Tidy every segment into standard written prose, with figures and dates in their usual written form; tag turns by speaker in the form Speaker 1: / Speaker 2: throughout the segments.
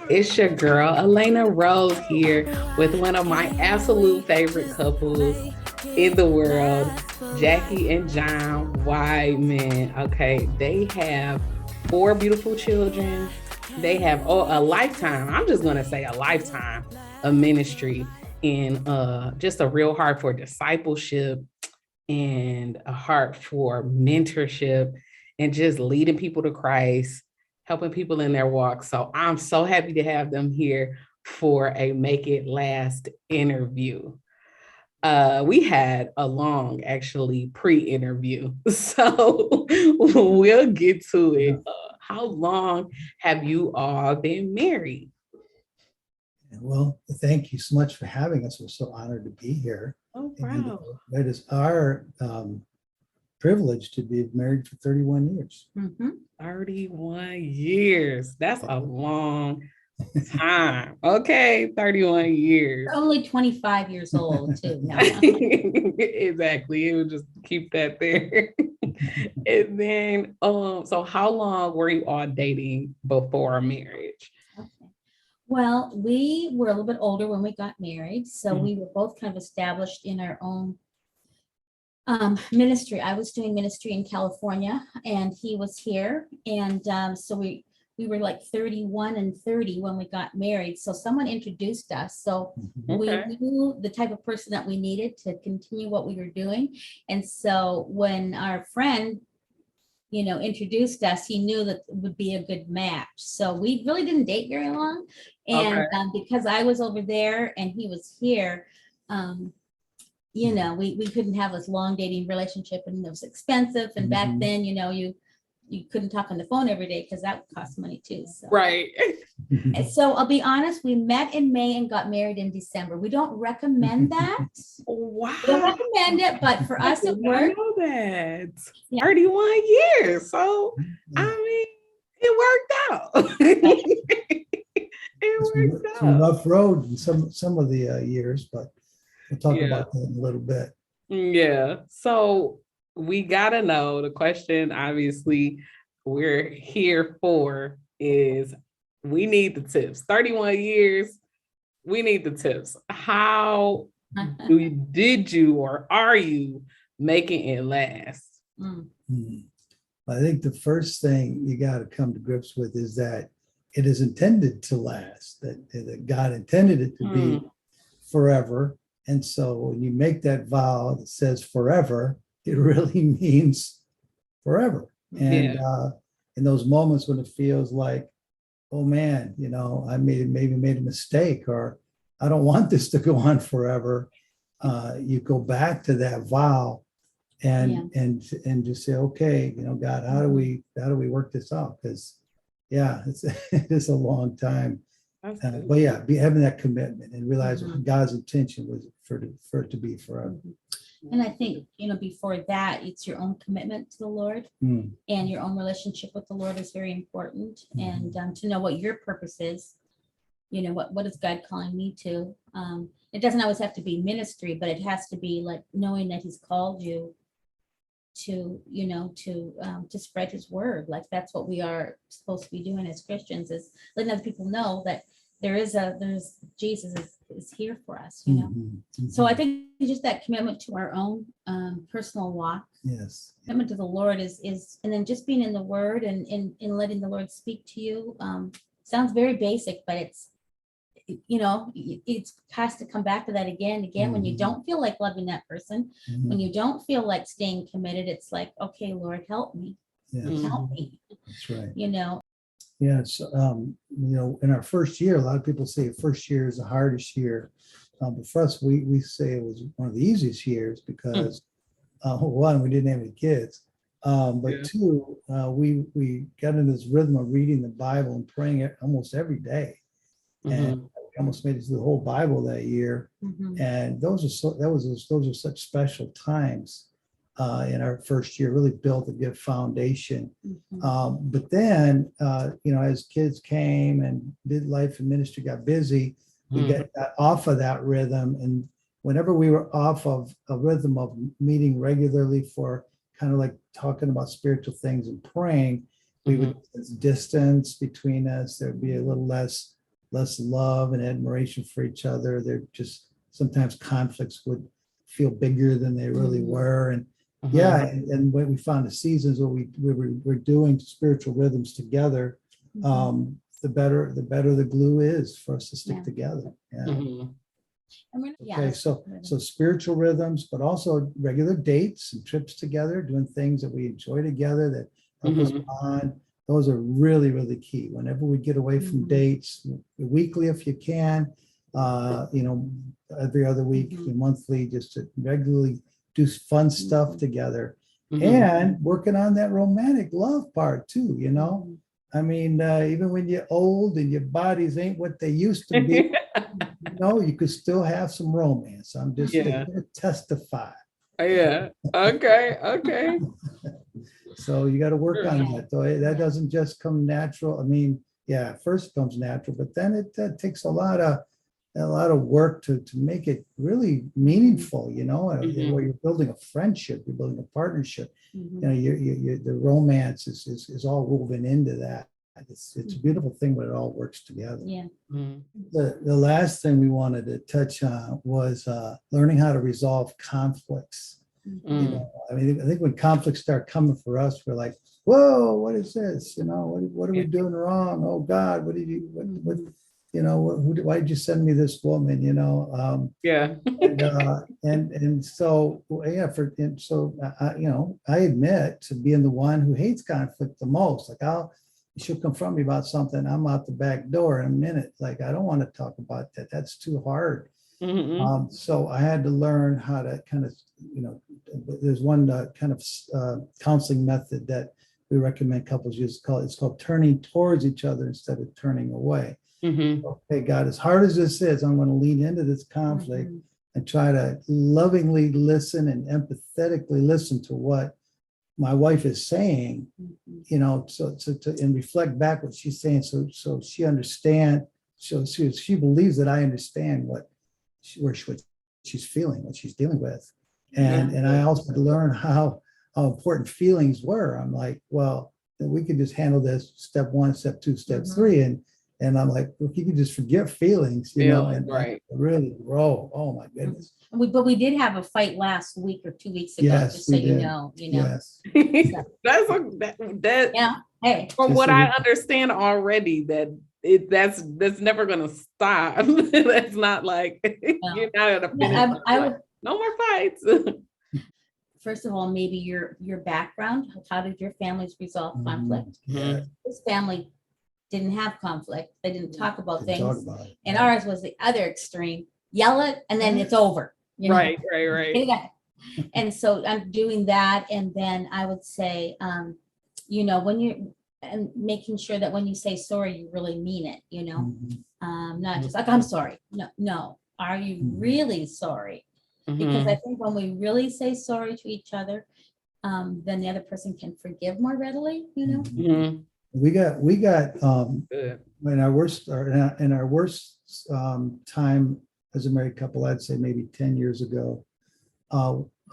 Speaker 1: It's your girl, Elena Rose, here with one of my absolute favorite couples in the world, Jacky and John Weidman. Okay, they have four beautiful children. They have a lifetime. I'm just gonna say a lifetime of ministry and just a real heart for discipleship and a heart for mentorship and just leading people to Christ, helping people in their walk. So I'm so happy to have them here for a Make It Last interview. We had a long, actually, pre-interview, so we'll get to it. How long have you all been married?
Speaker 2: Well, thank you so much for having us. We're so honored to be here.
Speaker 1: Oh,
Speaker 2: And
Speaker 1: wow.
Speaker 2: it is our privilege to be married for 31 years.
Speaker 1: 31 years. That's a long time. Okay, 31 years.
Speaker 3: You're only 25 years old, too. No.
Speaker 1: Exactly. It would just keep that there. And then, so how long were you all dating before marriage?
Speaker 3: Okay. Well, we were a little bit older when we got married, so we were both kind of established in our own ministry. I was doing ministry in California, and he was here, and so we were like 31 and 30 when we got married. So someone introduced us. So
Speaker 1: Okay.
Speaker 3: we knew the type of person that we needed to continue what we were doing. And so when our friend, introduced us, he knew that it would be a good match. So we really didn't date very long. And because I was over there and he was here, we couldn't have this long dating relationship, and it was expensive. And back then, you couldn't talk on the phone every day because that would cost money too. So.
Speaker 1: Right.
Speaker 3: And so I'll be honest, we met in May and got married in December. We don't recommend that.
Speaker 1: Wow.
Speaker 3: We don't recommend it, but for us it
Speaker 1: I
Speaker 3: worked.
Speaker 1: know that.
Speaker 3: Yeah.
Speaker 1: 31 years. So, I mean, it worked out. It worked
Speaker 2: It's a
Speaker 1: out.
Speaker 2: rough road in some of the years, but we'll talk about that in a little bit.
Speaker 1: Yeah. So we got to know the question, obviously, we're here for is we need the tips. 31 years, we need the tips. How did you or are you making it last?
Speaker 2: I think the first thing you got to come to grips with is that it is intended to last, that God intended it to be forever. And so when you make that vow that says forever, it really means forever. And in those moments when it feels like, oh man, I maybe made a mistake, or I don't want this to go on forever, you go back to that vow and just say, okay, God, how do we work this out? Because it's a long time. But having that commitment and realize what God's intention was for it to be forever.
Speaker 3: And I think, before that, it's your own commitment to the Lord, and your own relationship with the Lord is very important. And to know what your purpose is, what is God calling me to? It doesn't always have to be ministry, but it has to be like knowing that He's called you to spread His word. Like that's what we are supposed to be doing as Christians, is letting other people know that there's Jesus is here for us, So I think just that commitment to our own personal walk.
Speaker 2: Yes.
Speaker 3: Commitment to the Lord is, and then just being in the Word and in letting the Lord speak to you. Sounds very basic, but it's has to come back to that again and again. When you don't feel like loving that person, when you don't feel like staying committed, it's like, okay, Lord, help me. Help me.
Speaker 2: That's right.
Speaker 3: Yes.
Speaker 2: In our first year, a lot of people say first year is the hardest year. But for us, we say it was one of the easiest years because one, we didn't have any kids. But two, we got into this rhythm of reading the Bible and praying it almost every day. And we almost made it through the whole Bible that year. And those are such special times in our first year, really built a good foundation. But then, as kids came and did life and ministry, got busy, we got off of that rhythm. And whenever we were off of a rhythm of meeting regularly for kind of like talking about spiritual things and praying, we would distance between us. There'd be a little less less love and admiration for each other. They're just sometimes conflicts would feel bigger than they really were. And yeah, and when we found the seasons where we're doing spiritual rhythms together, the better the glue is for us to stick together. Yeah. Okay, so spiritual rhythms, but also regular dates and trips together, doing things that we enjoy together that help us bond. Those are really, really key. Whenever we get away from dates, weekly if you can, every other week, monthly, just to regularly do fun stuff together, and working on that romantic love part too. I mean, even when you're old and your bodies ain't what they used to be, you could still have some romance. I'm just here to testify.
Speaker 1: Yeah. Okay.
Speaker 2: So you got to work on that, though. That doesn't just come natural. I mean, first it comes natural, but then it takes a lot of work to make it really meaningful. Where you're building a friendship, you're building a partnership. The romance is all woven into that. It's a beautiful thing when it all works together.
Speaker 3: Yeah.
Speaker 2: The last thing we wanted to touch on was learning how to resolve conflicts. I think when conflicts start coming for us, we're like, whoa, what is this? What are we doing wrong? Oh God, what did you, why did you send me this woman? I admit to being the one who hates conflict the most. Like she'll confront me about something, I'm out the back door in a minute. Like, I don't want to talk about that. That's too hard. So I had to learn how to kind of, there's one kind of counseling method that we recommend couples use. It's called turning towards each other instead of turning away. Okay, God, as hard as this is, I'm going to lean into this conflict and try to lovingly listen and empathetically listen to what my wife is saying, and reflect back what she's saying, so she understands, so she believes that I understand what she's feeling, what she's dealing with, and I also had to learn how important feelings were. I'm like, well, we could just handle this step 1, step 2, step 3, and I'm like, if you could just forget feelings, and really grow. Oh my goodness.
Speaker 3: But we did have a fight last week or 2 weeks ago, just so you know.
Speaker 2: Yes.
Speaker 3: Hey.
Speaker 1: From what I understand already, that's never gonna stop. That's not like you're not gonna finish. No more fights.
Speaker 3: First of all, maybe your background. How did your families resolve conflict? This family didn't have conflict. They didn't talk about things. And ours was the other extreme. Yell it and then it's over.
Speaker 1: Right.
Speaker 3: And so I'm doing that. And then I would say, when you're and making sure that when you say sorry, you really mean it, not just like, I'm sorry. No. Are you really sorry? Because I think when we really say sorry to each other, then the other person can forgive more readily,
Speaker 2: We got in our worst time as a married couple, I'd say maybe 10 years ago,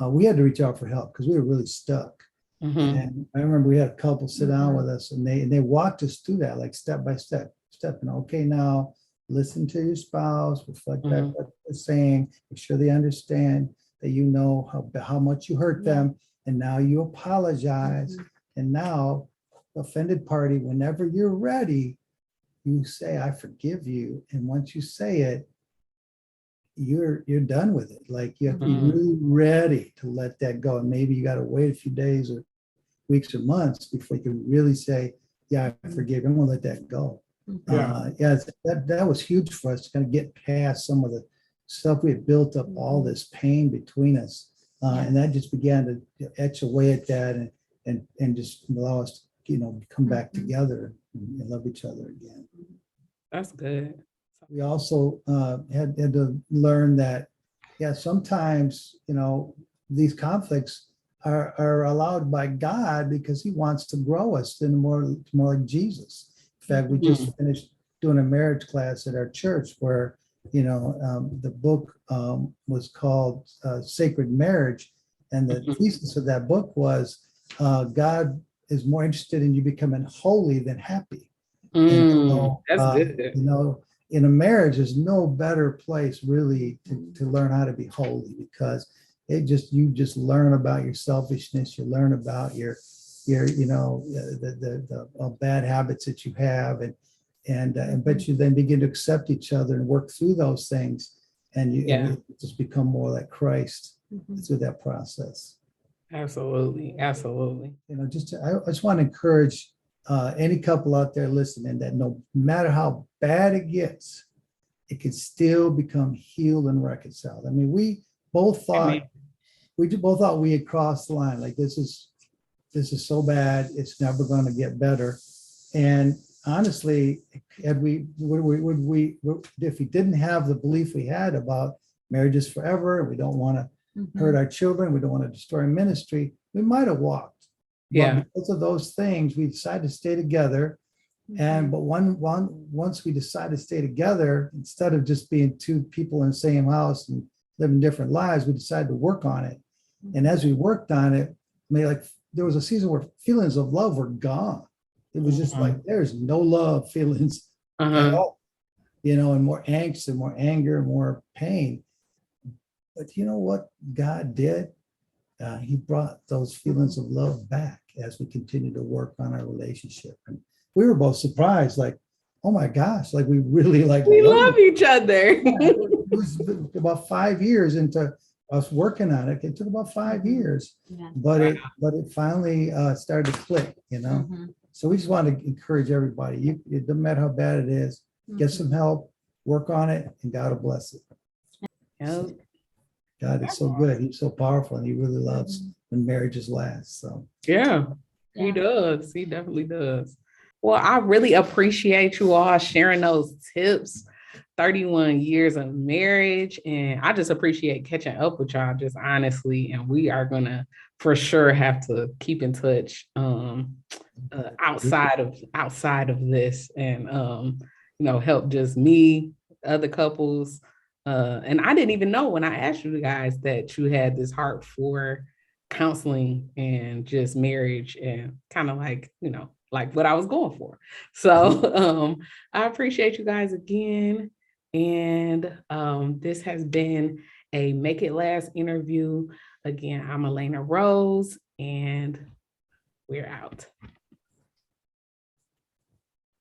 Speaker 2: we had to reach out for help because we were really stuck. And I remember we had a couple sit down with us, and they walked us through that, like step by step. Okay, now listen to your spouse, reflect back what they're saying, make sure they understand that how much you hurt them, and now you apologize. And now, offended party, whenever you're ready, you say, I forgive you. And once you say it, you're done with it. Like, you have to be really ready to let that go. And maybe you got to wait a few days or weeks or months before you can really say, I forgive you. I'm gonna let that go. That was huge for us to kind of get past some of the stuff we had built up, all this pain between us, and that just began to etch away at that and just allow us to come back together and love each other again.
Speaker 1: That's good.
Speaker 2: We also had to learn that sometimes these conflicts are allowed by God because He wants to grow us into more like Jesus. In fact, we just finished doing a marriage class at our church where, the book was called Sacred Marriage. And the thesis of that book was God is more interested in you becoming holy than happy.
Speaker 1: That's good.
Speaker 2: in a marriage, there's no better place really to learn how to be holy, because you just learn about your selfishness. You learn about your the bad habits that you have, but you then begin to accept each other and work through those things, and you just become more like Christ through that process.
Speaker 1: Absolutely.
Speaker 2: I just want to encourage any couple out there listening that no matter how bad it gets, it can still become healed and reconciled. I mean, we both thought we had crossed the line. Like, this is so bad, it's never going to get better. And honestly, if we didn't have the belief we had about marriage is forever, we don't want to hurt our children, we don't want to destroy ministry, we might have walked. But because of those things, we decided to stay together. But once we decided to stay together, instead of just being two people in the same house and living different lives, we decided to work on it. And as we worked on it, there was a season where feelings of love were gone. It was just like, there's no love feelings at all, and more angst and more anger and more pain. But you know what God did? He brought those feelings of love back as we continue to work on our relationship. And we were both surprised, like, oh my gosh, like we really
Speaker 1: we love each other.
Speaker 2: It was about 5 years into us working on it. It took about 5 years, but it finally started to click, So we just want to encourage everybody. It doesn't matter how bad it is, get some help, work on it, and God will bless it. So, God is so good. He's so powerful, and he really loves when marriages last. So
Speaker 1: he does. He definitely does. Well, I really appreciate you all sharing those tips. 31 years of marriage, and I just appreciate catching up with y'all, just honestly. And we are gonna for sure have to keep in touch outside of this, and help just me, other couples. And I didn't even know when I asked you guys that you had this heart for counseling and just marriage, and kind of like what I was going for. So I appreciate you guys again. And this has been a Make It Last interview. Again, I'm Elena Rose, and we're out.